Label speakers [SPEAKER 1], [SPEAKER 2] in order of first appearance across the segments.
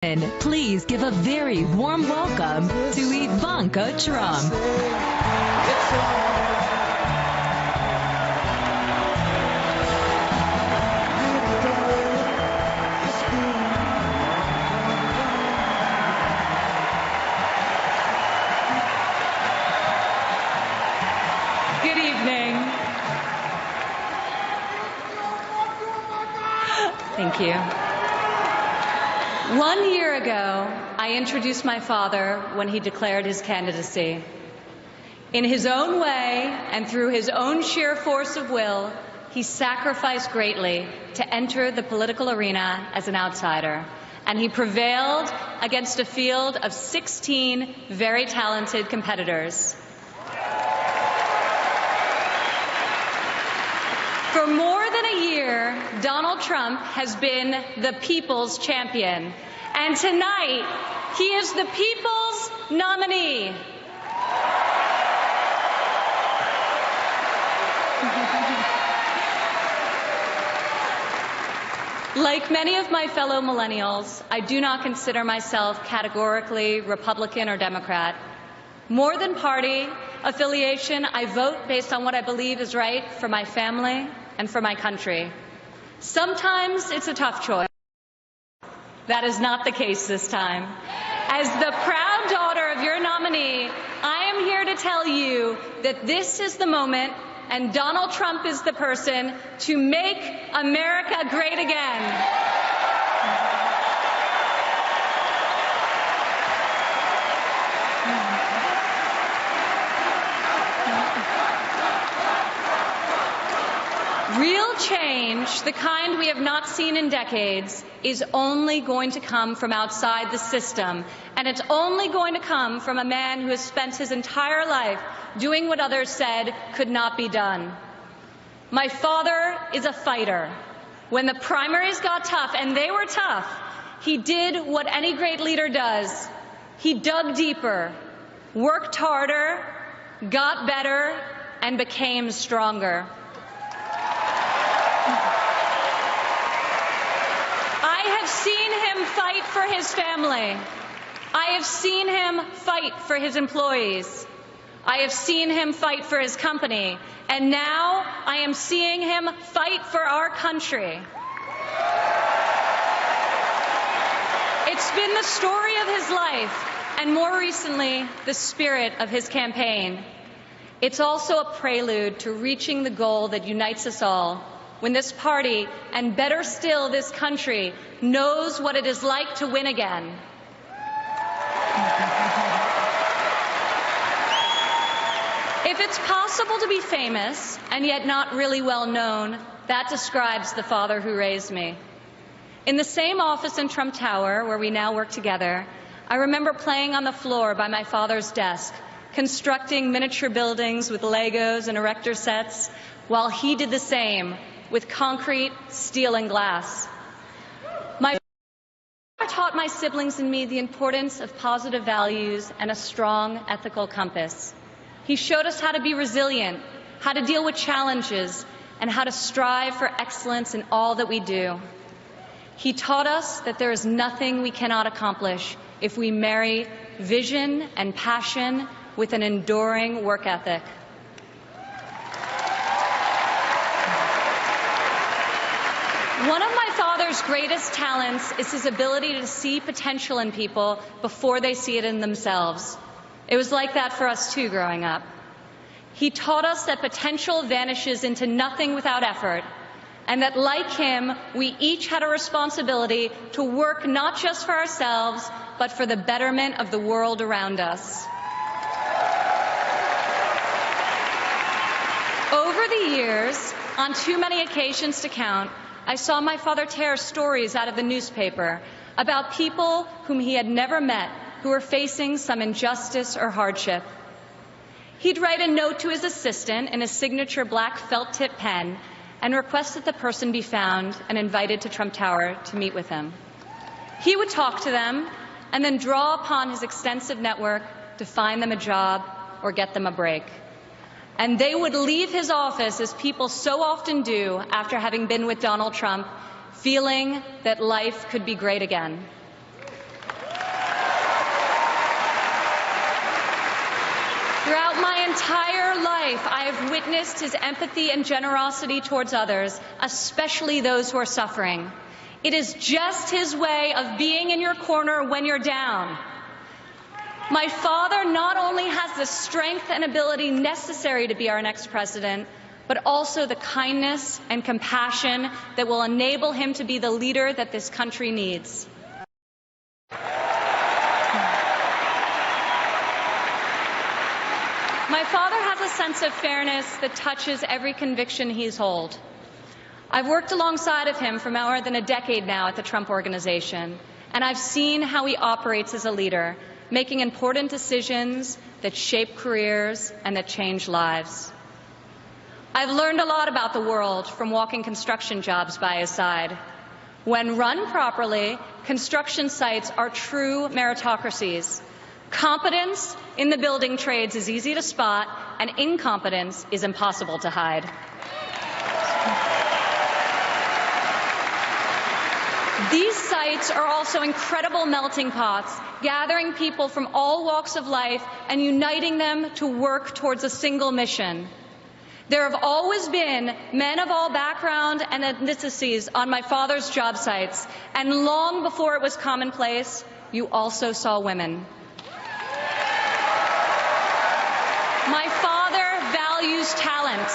[SPEAKER 1] Please give a very warm welcome to Ivanka Trump.
[SPEAKER 2] Good evening. Thank you. 1 year ago, I introduced my father when he declared his candidacy. In his own way and through his own sheer force of will, he sacrificed greatly to enter the political arena as an outsider. And he prevailed against a field of 16 very talented competitors. For more than a year, Donald Trump has been the people's champion. And tonight, he is the people's nominee. Like many of my fellow millennials, I do not consider myself categorically Republican or Democrat. More than party affiliation, I vote based on what I believe is right for my family and for my country. Sometimes it's a tough choice. That is not the case this time. As the proud daughter of your nominee, I am here to tell you that this is the moment and Donald Trump is the person to make America great again. Real change, the kind we have not seen in decades, is only going to come from outside the system, and it's only going to come from a man who has spent his entire life doing what others said could not be done. My father is a fighter. When the primaries got tough, and they were tough, he did what any great leader does. He dug deeper, worked harder, got better, and became stronger. I have seen him fight for his family. I have seen him fight for his employees. I have seen him fight for his company. And now I am seeing him fight for our country. It's been the story of his life, and more recently, the spirit of his campaign. It's also a prelude to reaching the goal that unites us all, when this party, and better still this country, knows what it is like to win again. If it's possible to be famous and yet not really well known, that describes the father who raised me. In the same office in Trump Tower, where we now work together, I remember playing on the floor by my father's desk, constructing miniature buildings with Legos and erector sets, while he did the same with concrete, steel, and glass. My father taught my siblings and me the importance of positive values and a strong ethical compass. He showed us how to be resilient, how to deal with challenges, and how to strive for excellence in all that we do. He taught us that there is nothing we cannot accomplish if we marry vision and passion with an enduring work ethic. One of my father's greatest talents is his ability to see potential in people before they see it in themselves. It was like that for us too growing up. He taught us that potential vanishes into nothing without effort, and that like him, we each had a responsibility to work not just for ourselves, but for the betterment of the world around us. Over the years, on too many occasions to count, I saw my father tear stories out of the newspaper about people whom he had never met who were facing some injustice or hardship. He'd write a note to his assistant in a signature black felt-tip pen and request that the person be found and invited to Trump Tower to meet with him. He would talk to them and then draw upon his extensive network to find them a job or get them a break. And they would leave his office, as people so often do after having been with Donald Trump, feeling that life could be great again. entire life, I have witnessed his empathy and generosity towards others, especially those who are suffering. It is just his way of being in your corner when you're down. My father not only has the strength and ability necessary to be our next president, but also the kindness and compassion that will enable him to be the leader that this country needs. My father has a sense of fairness that touches every conviction he's held. I've worked alongside of him for more than a decade now at the Trump Organization, and I've seen how he operates as a leader, making important decisions that shape careers and that change lives. I've learned a lot about the world from walking construction jobs by his side. When run properly, construction sites are true meritocracies. Competence in the building trades is easy to spot, and incompetence is impossible to hide. These sites are also incredible melting pots, gathering people from all walks of life and uniting them to work towards a single mission. There have always been men of all backgrounds and ethnicities on my father's job sites, and long before it was commonplace, you also saw women. My father values talent.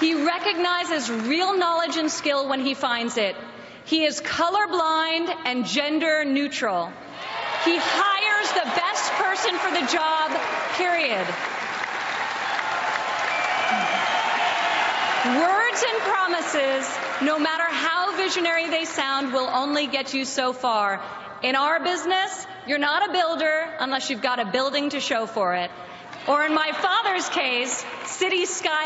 [SPEAKER 2] He recognizes real knowledge and skill when he finds it. He is colorblind and gender neutral. He hires the best person for the job, period. Words and promises, no matter how visionary they sound, will only get you so far. In our business, you're not a builder unless you've got a building to show for it. Or in my father's case, city skyline.